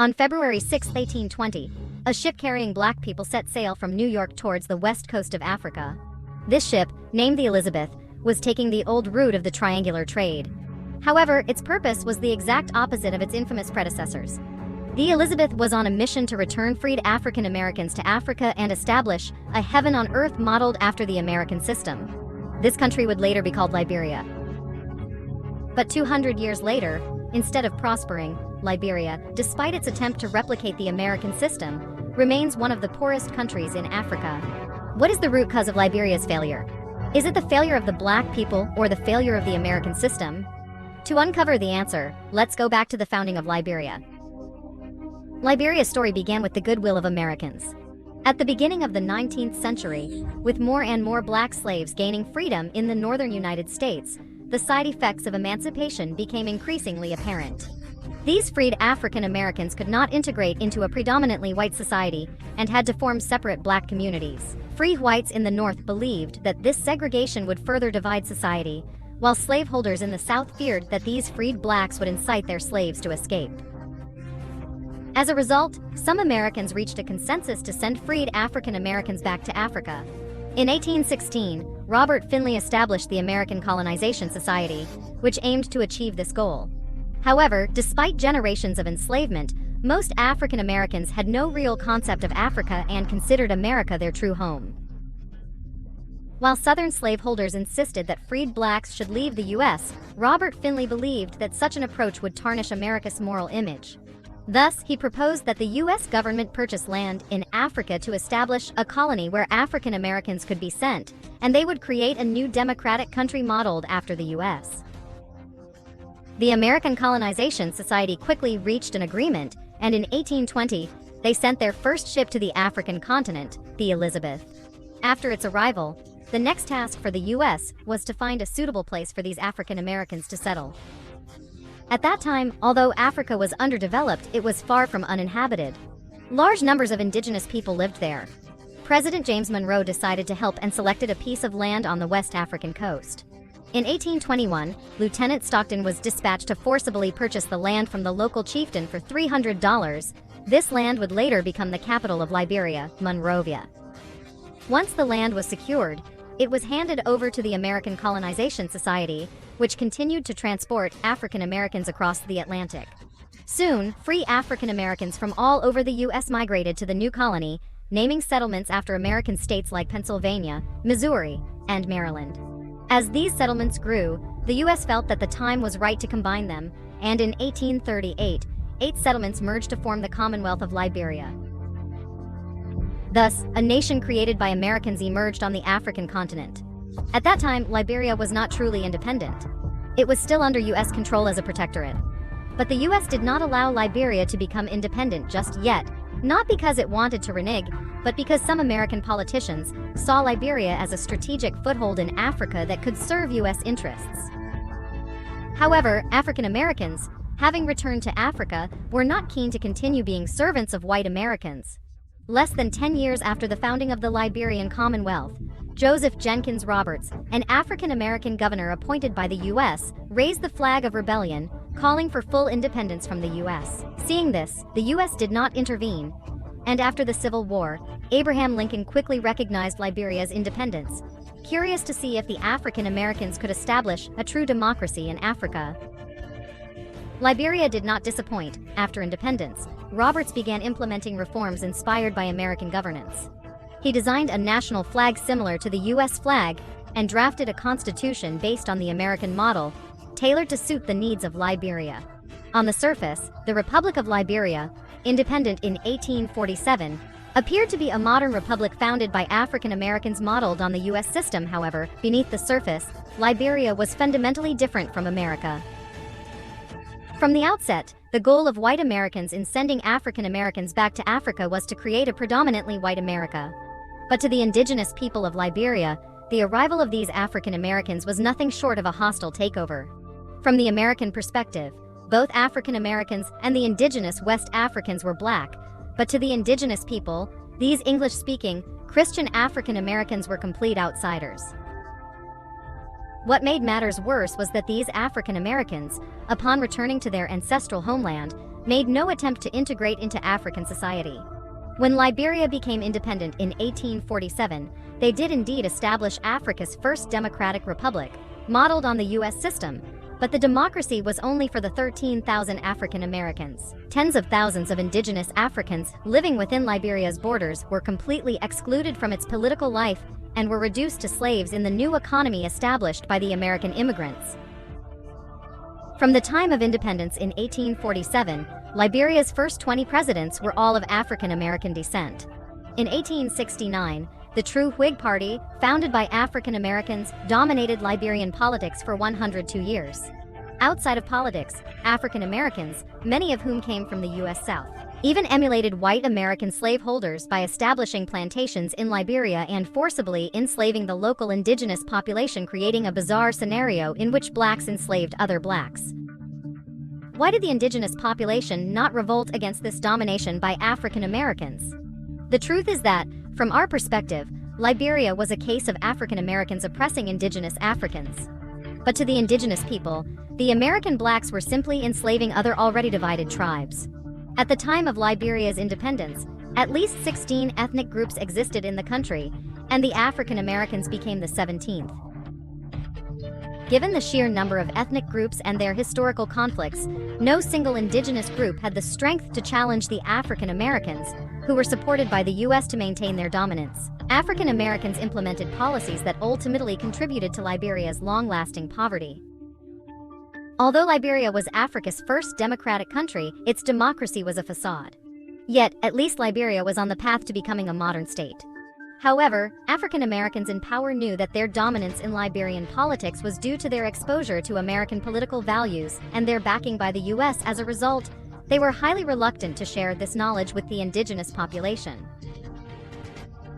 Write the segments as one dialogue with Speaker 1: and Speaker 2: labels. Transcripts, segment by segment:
Speaker 1: On February 6, 1820, a ship carrying black people set sail from New York towards the west coast of Africa. This ship, named the Elizabeth, was taking the old route of the triangular trade. However, its purpose was the exact opposite of its infamous predecessors. The Elizabeth was on a mission to return freed African Americans to Africa and establish a heaven on earth modeled after the American system. This country would later be called Liberia. But 200 years later, instead of prospering, Liberia, despite its attempt to replicate the American system, remains one of the poorest countries in Africa. What is the root cause of Liberia's failure? Is it the failure of the black people or the failure of the American system? To uncover the answer, let's go back to the founding of Liberia. Liberia's story began with the goodwill of Americans. At the beginning of the 19th century, with more and more black slaves gaining freedom in the northern United States, the side effects of emancipation became increasingly apparent. These freed African Americans could not integrate into a predominantly white society and had to form separate black communities. Free whites in the North believed that this segregation would further divide society, while slaveholders in the South feared that these freed blacks would incite their slaves to escape. As a result, some Americans reached a consensus to send freed African Americans back to Africa. In 1816, Robert Finley established the American Colonization Society, which aimed to achieve this goal. However, despite generations of enslavement, most African Americans had no real concept of Africa and considered America their true home. While Southern slaveholders insisted that freed blacks should leave the U.S., Robert Finley believed that such an approach would tarnish America's moral image. Thus, he proposed that the U.S. government purchase land in Africa to establish a colony where African Americans could be sent, and they would create a new democratic country modeled after the U.S. The American Colonization Society quickly reached an agreement, and in 1820, they sent their first ship to the African continent, the Elizabeth. After its arrival, the next task for the U.S. was to find a suitable place for these African Americans to settle. At that time, although Africa was underdeveloped, it was far from uninhabited. Large numbers of indigenous people lived there. President James Monroe decided to help and selected a piece of land on the West African coast. In 1821, Lieutenant Stockton was dispatched to forcibly purchase the land from the local chieftain for $300. This land would later become the capital of Liberia, Monrovia. Once the land was secured, it was handed over to the American Colonization Society, which continued to transport African Americans across the Atlantic. Soon, free African Americans from all over the U.S. migrated to the new colony, naming settlements after American states like Pennsylvania, Missouri, and Maryland. As these settlements grew, the U.S. felt that the time was right to combine them, and in 1838, 8 settlements merged to form the Commonwealth of Liberia. Thus, a nation created by Americans emerged on the African continent. At that time, Liberia was not truly independent. It was still under U.S. control as a protectorate. But the U.S. did not allow Liberia to become independent just yet, not because it wanted to renege, but because some American politicians saw Liberia as a strategic foothold in Africa that could serve U.S. interests. However, African Americans, having returned to Africa, were not keen to continue being servants of white Americans. Less than 10 years after the founding of the Liberian Commonwealth, Joseph Jenkins Roberts, an African-American governor appointed by the U.S., raised the flag of rebellion, calling for full independence from the U.S. Seeing this, the U.S. did not intervene, and after the Civil War, Abraham Lincoln quickly recognized Liberia's independence, curious to see if the African Americans could establish a true democracy in Africa. Liberia did not disappoint. After independence, Roberts began implementing reforms inspired by American governance. He designed a national flag similar to the U.S. flag and drafted a constitution based on the American model, tailored to suit the needs of Liberia. On the surface, the Republic of Liberia, independent in 1847, appeared to be a modern republic founded by African Americans modeled on the U.S. system. However, beneath the surface, Liberia was fundamentally different from America. From the outset, the goal of white Americans in sending African Americans back to Africa was to create a predominantly white America. But to the indigenous people of Liberia, the arrival of these African Americans was nothing short of a hostile takeover. From the American perspective, both African Americans and the indigenous West Africans were black, but to the indigenous people, these English-speaking, Christian African Americans were complete outsiders. What made matters worse was that these African Americans, upon returning to their ancestral homeland, made no attempt to integrate into African society. When Liberia became independent in 1847, they did indeed establish Africa's first democratic republic, modeled on the US system, but the democracy was only for the 13,000 African Americans. Tens of thousands of indigenous Africans living within Liberia's borders were completely excluded from its political life and were reduced to slaves in the new economy established by the American immigrants. From the time of independence in 1847, Liberia's first 20 presidents were all of African American descent. In 1869, the True Whig Party, founded by African Americans, dominated Liberian politics for 102 years. Outside of politics, African Americans, many of whom came from the U.S. South, even emulated white American slaveholders by establishing plantations in Liberia and forcibly enslaving the local indigenous population, creating a bizarre scenario in which blacks enslaved other blacks. Why did the indigenous population not revolt against this domination by African Americans? The truth is that, from our perspective, Liberia was a case of African Americans oppressing indigenous Africans. But to the indigenous people, the American blacks were simply enslaving other already divided tribes. At the time of Liberia's independence, at least 16 ethnic groups existed in the country, and the African Americans became the 17th. Given the sheer number of ethnic groups and their historical conflicts, no single indigenous group had the strength to challenge the African Americans, who were supported by the U.S. to maintain their dominance. African Americans implemented policies that ultimately contributed to Liberia's long-lasting poverty. Although Liberia was Africa's first democratic country, its democracy was a facade. Yet, at least Liberia was on the path to becoming a modern state. However, African Americans in power knew that their dominance in Liberian politics was due to their exposure to American political values and their backing by the U.S. As a result, they were highly reluctant to share this knowledge with the indigenous population.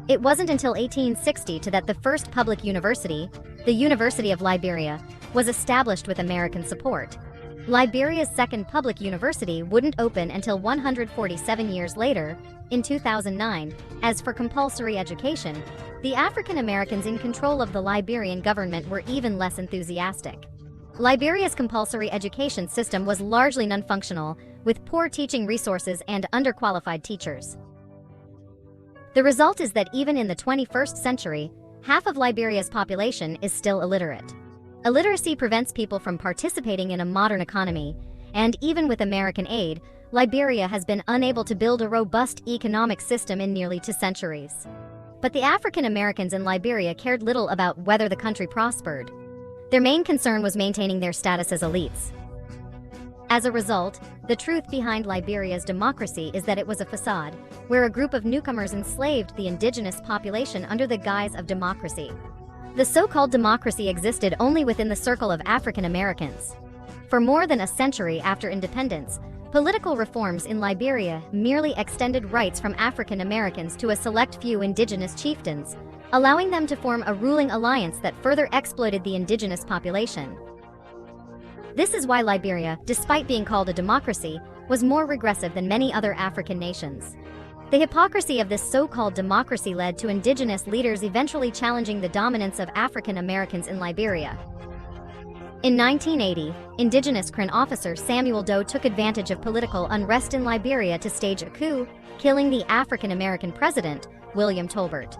Speaker 1: It wasn't until 1860 that the first public university, the University of Liberia, was established with American support. Liberia's second public university wouldn't open until 147 years later, in 2009. As for compulsory education, the African Americans in control of the Liberian government were even less enthusiastic. Liberia's compulsory education system was largely non-functional, with poor teaching resources and underqualified teachers. The result is that even in the 21st century, half of Liberia's population is still illiterate. Illiteracy prevents people from participating in a modern economy, and even with American aid, Liberia has been unable to build a robust economic system in nearly 2 centuries. But the African Americans in Liberia cared little about whether the country prospered. Their main concern was maintaining their status as elites. As a result, the truth behind Liberia's democracy is that it was a facade, where a group of newcomers enslaved the indigenous population under the guise of democracy. The so-called democracy existed only within the circle of African Americans. For more than a century after independence, political reforms in Liberia merely extended rights from African Americans to a select few indigenous chieftains, allowing them to form a ruling alliance that further exploited the indigenous population. This is why Liberia, despite being called a democracy, was more regressive than many other African nations. The hypocrisy of this so-called democracy led to indigenous leaders eventually challenging the dominance of African Americans in Liberia. In 1980, indigenous Crown officer Samuel Doe took advantage of political unrest in Liberia to stage a coup, killing the African American president, William Tolbert.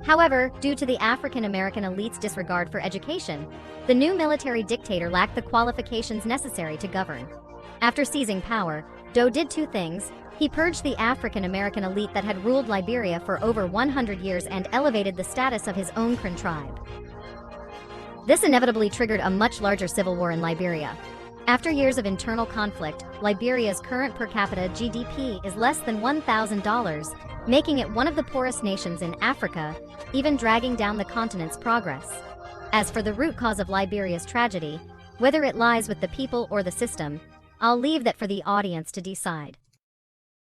Speaker 1: However, due to the African American elite's disregard for education, the new military dictator lacked the qualifications necessary to govern. After seizing power, Doe did 2 things. He purged the African American elite that had ruled Liberia for over 100 years and elevated the status of his own Crown tribe. This inevitably triggered a much larger civil war in Liberia. After years of internal conflict, Liberia's current per capita GDP is less than $1,000, making it one of the poorest nations in Africa, even dragging down the continent's progress. As for the root cause of Liberia's tragedy, whether it lies with the people or the system, I'll leave that for the audience to decide.